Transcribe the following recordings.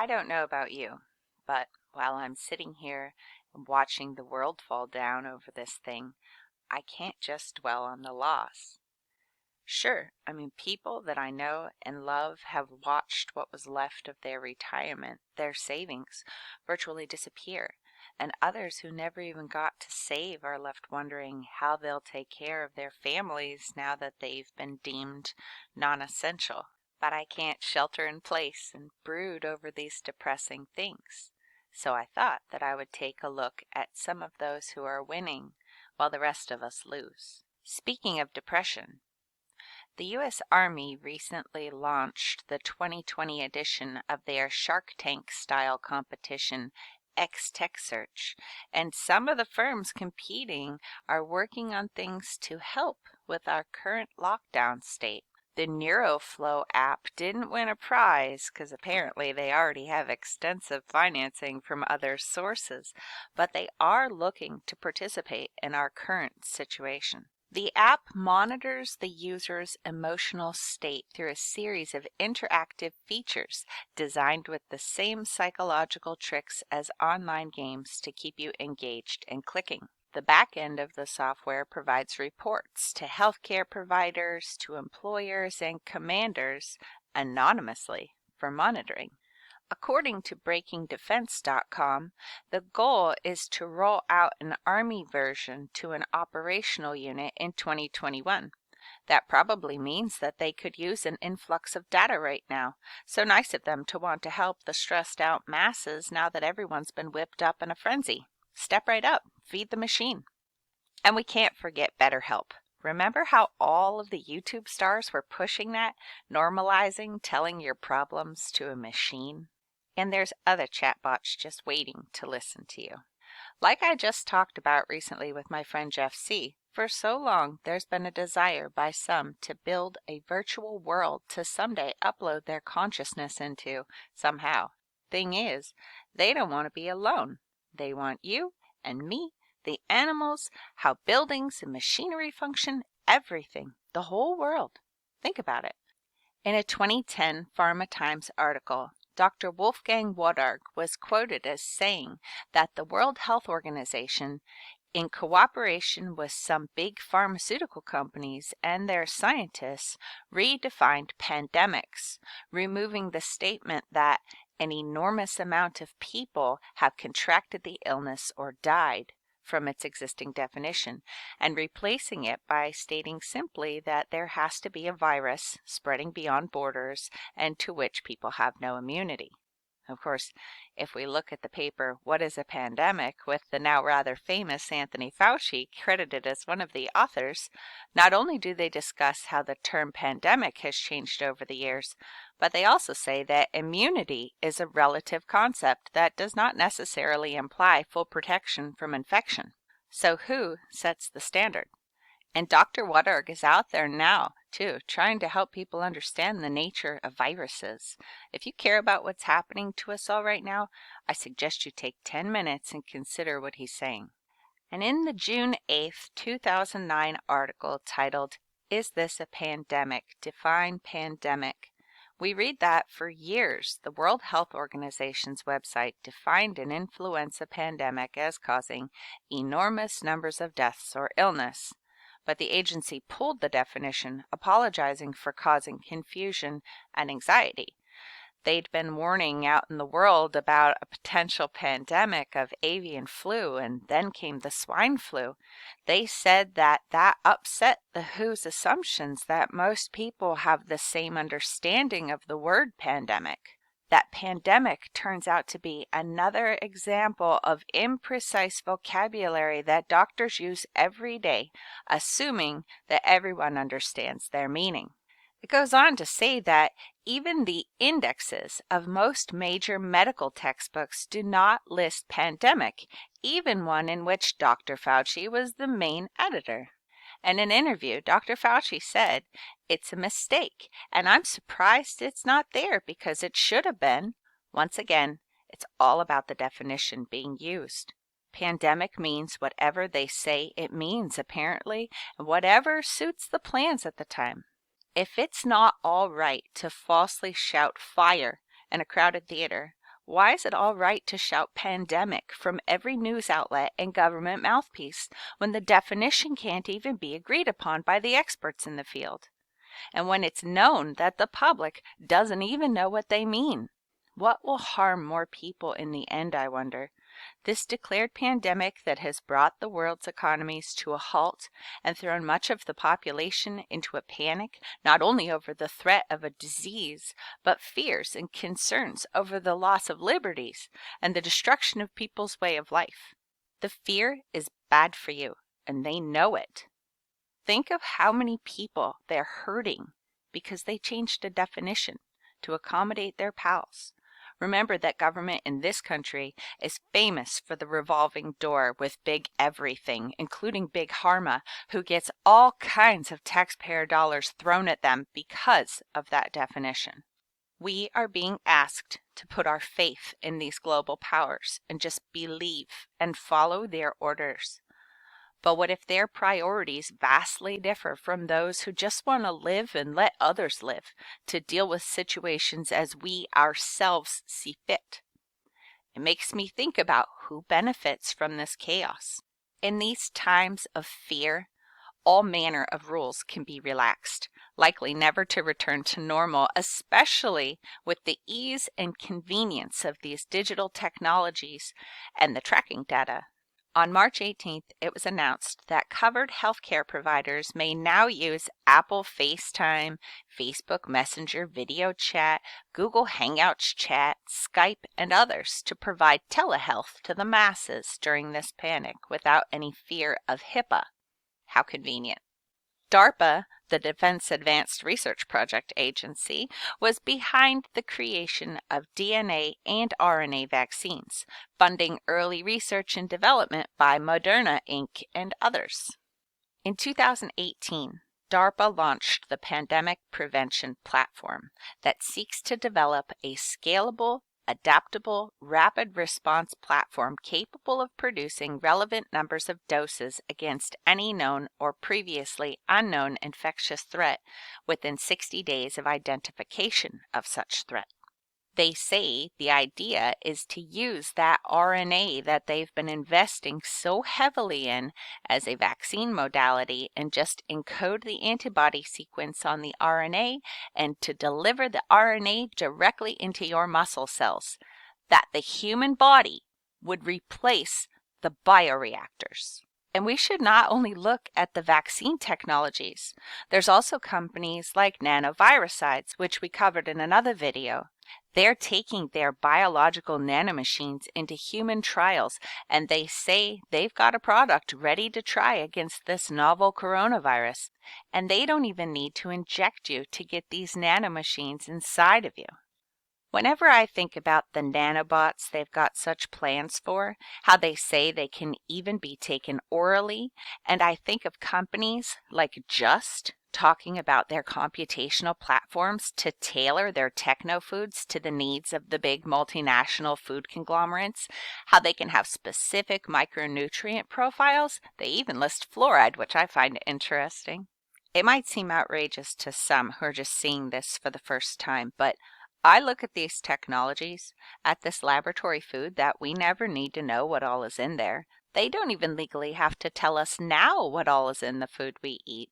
I don't know about you, but while I'm sitting here and watching the world fall down over this thing, I can't just dwell on the loss. Sure, people that I know and love have watched what was left of their retirement, their savings, virtually disappear, and others who never even got to save are left wondering how they'll take care of their families now that they've been deemed non-essential. But I can't shelter in place and brood over these depressing things. So I thought that I would take a look at some of those who are winning while the rest of us lose. Speaking of depression, the U.S. Army recently launched the 2020 edition of their Shark Tank-style competition, X-Tech Search, and some of the firms competing are working on things to help with our current lockdown state. The NeuroFlow app didn't win a prize because apparently they already have extensive financing from other sources, but they are looking to participate in our current situation. The app monitors the user's emotional state through a series of interactive features designed with the same psychological tricks as online games to keep you engaged and clicking. The back end of the software provides reports to healthcare providers, to employers, and commanders anonymously for monitoring. According to BreakingDefense.com, the goal is to roll out an Army version to an operational unit in 2021. That probably means that they could use an influx of data right now. So nice of them to want to help the stressed out masses now that everyone's been whipped up in a frenzy. Step right up, feed the machine. And we can't forget BetterHelp. Remember how all of the YouTube stars were pushing that, normalizing telling your problems to a machine? And there's other chatbots just waiting to listen to you. Like I just talked about recently with my friend Jeff C., for so long there's been a desire by some to build a virtual world to someday upload their consciousness into somehow. Thing is, they don't want to be alone. They want you and me, the animals, how buildings and machinery function, everything, the whole world. Think about it. In a 2010 Pharma Times article, Dr. Wolfgang Wodarg was quoted as saying that the World Health Organization, in cooperation with some big pharmaceutical companies and their scientists, redefined pandemics, removing the statement that an enormous amount of people have contracted the illness or died from its existing definition, and replacing it by stating simply that there has to be a virus spreading beyond borders and to which people have no immunity. Of course, if we look at the paper, What is a Pandemic, with the now rather famous Anthony Fauci credited as one of the authors, not only do they discuss how the term pandemic has changed over the years, but they also say that immunity is a relative concept that does not necessarily imply full protection from infection. So who sets the standard? And Dr. Wodarg is out there now, too, trying to help people understand the nature of viruses. If you care about what's happening to us all right now, I suggest you take 10 minutes and consider what he's saying. And in the June 8th, 2009 article titled, Is This a Pandemic? Define Pandemic. We read that for years, the World Health Organization's website defined an influenza pandemic as causing enormous numbers of deaths or illness. But the agency pulled the definition, apologizing for causing confusion and anxiety. They'd been warning out in the world about a potential pandemic of avian flu, and then came the swine flu. They said that upset the WHO's assumptions that most people have the same understanding of the word pandemic. That pandemic turns out to be another example of imprecise vocabulary that doctors use every day, assuming that everyone understands their meaning. It goes on to say that even the indexes of most major medical textbooks do not list pandemic, even one in which Dr. Fauci was the main editor. In an interview, Dr. Fauci said, "It's a mistake, and I'm surprised it's not there because it should have been." Once again, it's all about the definition being used. Pandemic means whatever they say it means, apparently, and whatever suits the plans at the time. If it's not all right to falsely shout fire in a crowded theater, Why is it all right to shout pandemic from every news outlet and government mouthpiece when the definition can't even be agreed upon by the experts in the field? And when it's known that the public doesn't even know what they mean? What will harm more people in the end, I wonder? This declared pandemic that has brought the world's economies to a halt and thrown much of the population into a panic, not only over the threat of a disease, but fears and concerns over the loss of liberties and the destruction of people's way of life. The fear is bad for you, and they know it. Think of how many people they're hurting because they changed a definition to accommodate their pals. Remember that government in this country is famous for the revolving door with big everything, including Big Pharma, who gets all kinds of taxpayer dollars thrown at them because of that definition. We are being asked to put our faith in these global powers and just believe and follow their orders. But what if their priorities vastly differ from those who just want to live and let others live, to deal with situations as we ourselves see fit? It makes me think about who benefits from this chaos. In these times of fear, all manner of rules can be relaxed, likely never to return to normal, especially with the ease and convenience of these digital technologies and the tracking data. On March 18th, it was announced that covered healthcare providers may now use Apple FaceTime, Facebook Messenger video chat, Google Hangouts chat, Skype, and others to provide telehealth to the masses during this panic without any fear of HIPAA. How convenient. DARPA, the Defense Advanced Research Project Agency, was behind the creation of DNA and RNA vaccines, funding early research and development by Moderna Inc. and others. In 2018, DARPA launched the Pandemic Prevention Platform that seeks to develop a scalable, adaptable, rapid response platform capable of producing relevant numbers of doses against any known or previously unknown infectious threat within 60 days of identification of such threat. They say the idea is to use that RNA that they've been investing so heavily in as a vaccine modality and just encode the antibody sequence on the RNA and to deliver the RNA directly into your muscle cells, that the human body would replace the bioreactors. And we should not only look at the vaccine technologies. There's also companies like nanovirusides, which we covered in another video. They're taking their biological nanomachines into human trials, and they say they've got a product ready to try against this novel coronavirus. And they don't even need to inject you to get these nanomachines inside of you. Whenever I think about the nanobots they've got such plans for, how they say they can even be taken orally, and I think of companies like Just talking about their computational platforms to tailor their techno foods to the needs of the big multinational food conglomerates, how they can have specific micronutrient profiles. They even list fluoride, which I find interesting. It might seem outrageous to some who are just seeing this for the first time, but I look at these technologies, at this laboratory food that we never need to know what all is in there. They don't even legally have to tell us now what all is in the food we eat.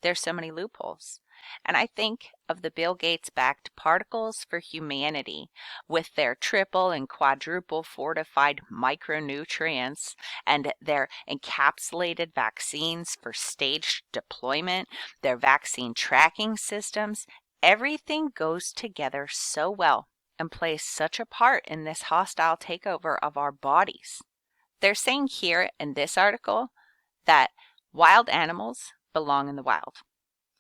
There's so many loopholes. And I think of the Bill Gates-backed Particles for Humanity with their triple and quadruple fortified micronutrients and their encapsulated vaccines for staged deployment, their vaccine tracking systems. Everything goes together so well and plays such a part in this hostile takeover of our bodies. They're saying here in this article that wild animals belong in the wild.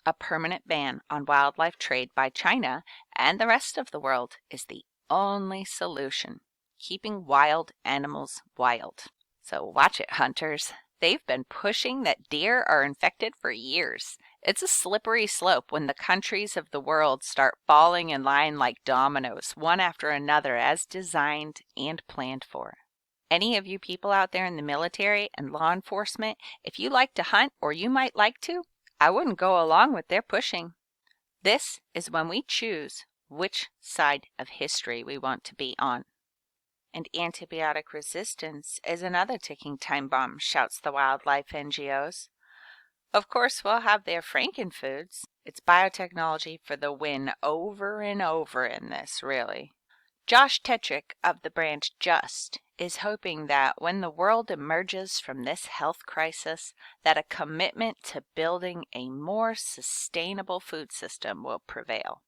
A permanent ban on wildlife trade by China and the rest of the world is the only solution, keeping wild animals wild. So watch it, hunters. They've been pushing that deer are infected for years. It's a slippery slope when the countries of the world start falling in line like dominoes, one after another, as designed and planned for. Any of you people out there in the military and law enforcement, if you like to hunt or you might like to, I wouldn't go along with their pushing. This is when we choose which side of history we want to be on. And antibiotic resistance is another ticking time bomb, shouts the wildlife NGOs. Of course, we'll have their frankenfoods. It's biotechnology for the win over and over in this, really. Josh Tetrick of the brand Just is hoping that when the world emerges from this health crisis, that a commitment to building a more sustainable food system will prevail.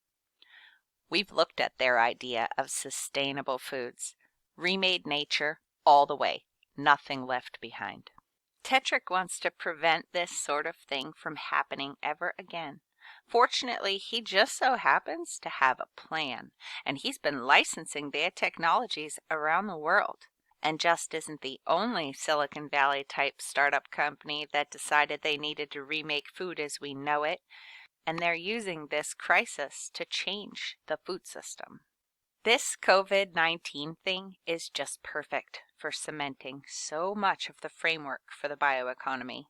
We've looked at their idea of sustainable foods. Remade nature all the way, nothing left behind. Tetrick wants to prevent this sort of thing from happening ever again. Fortunately, he just so happens to have a plan, and he's been licensing their technologies around the world. And Just isn't the only Silicon Valley type startup company that decided they needed to remake food as we know it, and they're using this crisis to change the food system. This COVID-19 thing is just perfect for cementing so much of the framework for the bioeconomy.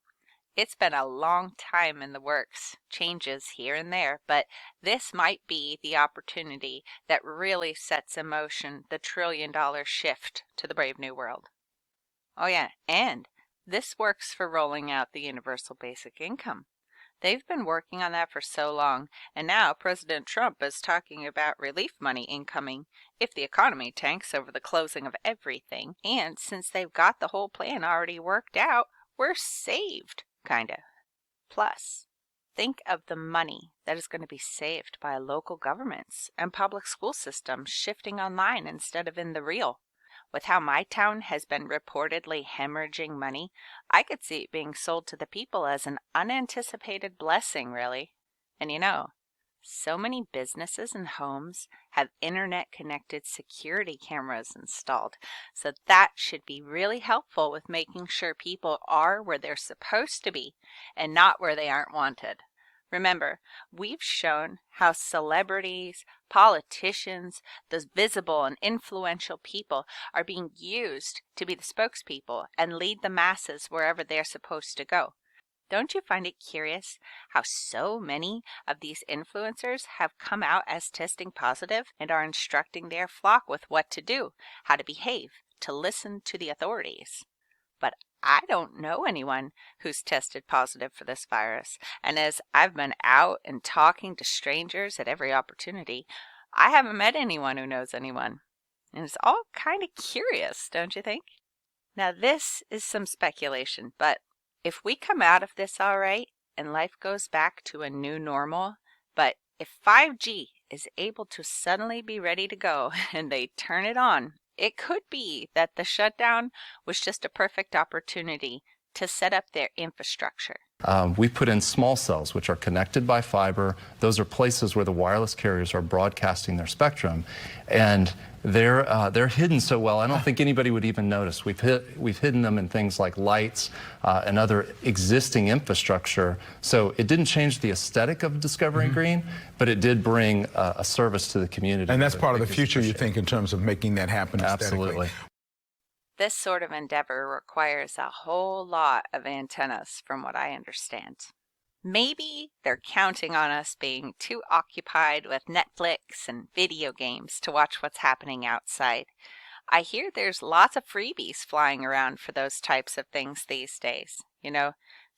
It's been a long time in the works, changes here and there, but this might be the opportunity that really sets in motion the trillion-dollar shift to the brave new world. Oh yeah, and this works for rolling out the universal basic income. They've been working on that for so long, and now President Trump is talking about relief money incoming if the economy tanks over the closing of everything. And since they've got the whole plan already worked out, we're saved, kind of. Plus, think of the money that is going to be saved by local governments and public school systems shifting online instead of in the real. With how my town has been reportedly hemorrhaging money, I could see it being sold to the people as an unanticipated blessing, really. And so many businesses and homes have internet-connected security cameras installed, so that should be really helpful with making sure people are where they're supposed to be and not where they aren't wanted. Remember, we've shown how celebrities, politicians, those visible and influential people are being used to be the spokespeople and lead the masses wherever they're supposed to go. Don't you find it curious how so many of these influencers have come out as testing positive and are instructing their flock with what to do, how to behave, to listen to the authorities? But I don't know anyone who's tested positive for this virus, and as I've been out and talking to strangers at every opportunity, I haven't met anyone who knows anyone. And it's all kind of curious, don't you think? Now this is some speculation, but if we come out of this all right and life goes back to a new normal, but if 5G is able to suddenly be ready to go and they turn it on, it could be that the shutdown was just a perfect opportunity to set up their infrastructure. We put in small cells, which are connected by fiber. Those are places where the wireless carriers are broadcasting their spectrum, and they're hidden so well, I don't think anybody would even notice. We've hidden them in things like lights and other existing infrastructure. So it didn't change the aesthetic of Discovering Green, but it did bring a service to the community. And that's part of the future, you think, in terms of making that happen aesthetically. Absolutely. This sort of endeavor requires a whole lot of antennas, from what I understand. Maybe they're counting on us being too occupied with Netflix and video games to watch what's happening outside. I hear there's lots of freebies flying around for those types of things these days.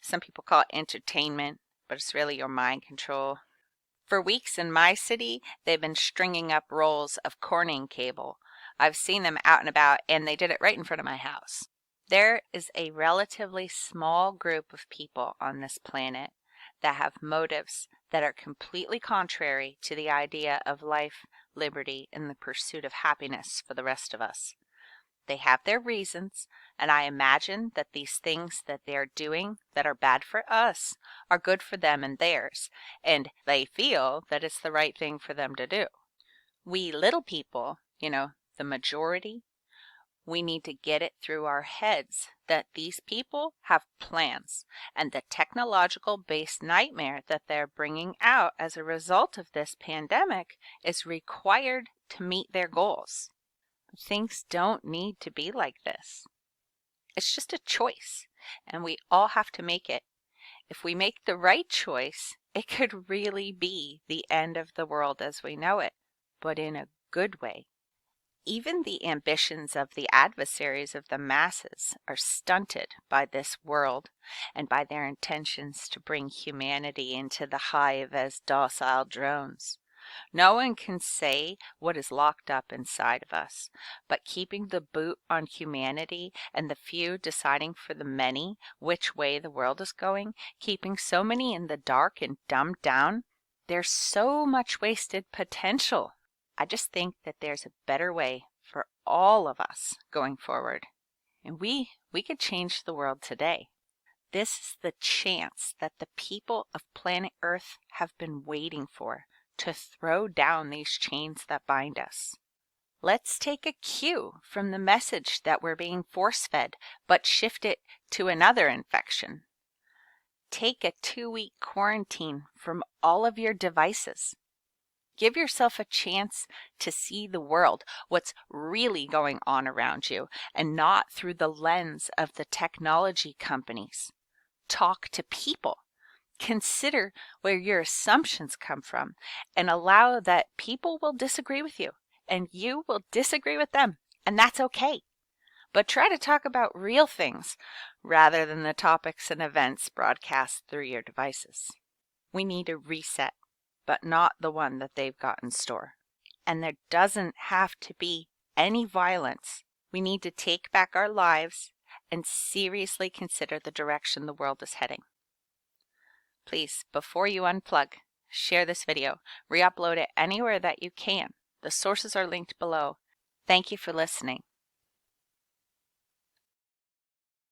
Some people call it entertainment, but it's really your mind control. For weeks in my city, they've been stringing up rolls of Corning cable. I've seen them out and about, and they did it right in front of my house. There is a relatively small group of people on this planet that have motives that are completely contrary to the idea of life, liberty, and the pursuit of happiness for the rest of us. They have their reasons, and I imagine that these things that they're doing that are bad for us are good for them and theirs, and they feel that it's the right thing for them to do. We little people, the majority, we need to get it through our heads that these people have plans, and the technological-based nightmare that they're bringing out as a result of this pandemic is required to meet their goals. Things don't need to be like this. It's just a choice, and we all have to make it. If we make the right choice, it could really be the end of the world as we know it, but in a good way. Even the ambitions of the adversaries of the masses are stunted by this world and by their intentions to bring humanity into the hive as docile drones. No one can say what is locked up inside of us, but keeping the boot on humanity and the few deciding for the many which way the world is going, keeping so many in the dark and dumbed down, there's so much wasted potential. I just think that there's a better way for all of us going forward. And we could change the world today. This is the chance that the people of planet Earth have been waiting for, to throw down these chains that bind us. Let's take a cue from the message that we're being force-fed, but shift it to another infection. Take a 2-week quarantine from all of your devices. Give yourself a chance to see the world, what's really going on around you, and not through the lens of the technology companies. Talk to people. Consider where your assumptions come from and allow that people will disagree with you and you will disagree with them, and that's okay. But try to talk about real things rather than the topics and events broadcast through your devices. We need a reset, but not the one that they've got in store. And there doesn't have to be any violence. We need to take back our lives and seriously consider the direction the world is heading. Please, before you unplug, share this video, re-upload it anywhere that you can. The sources are linked below. Thank you for listening.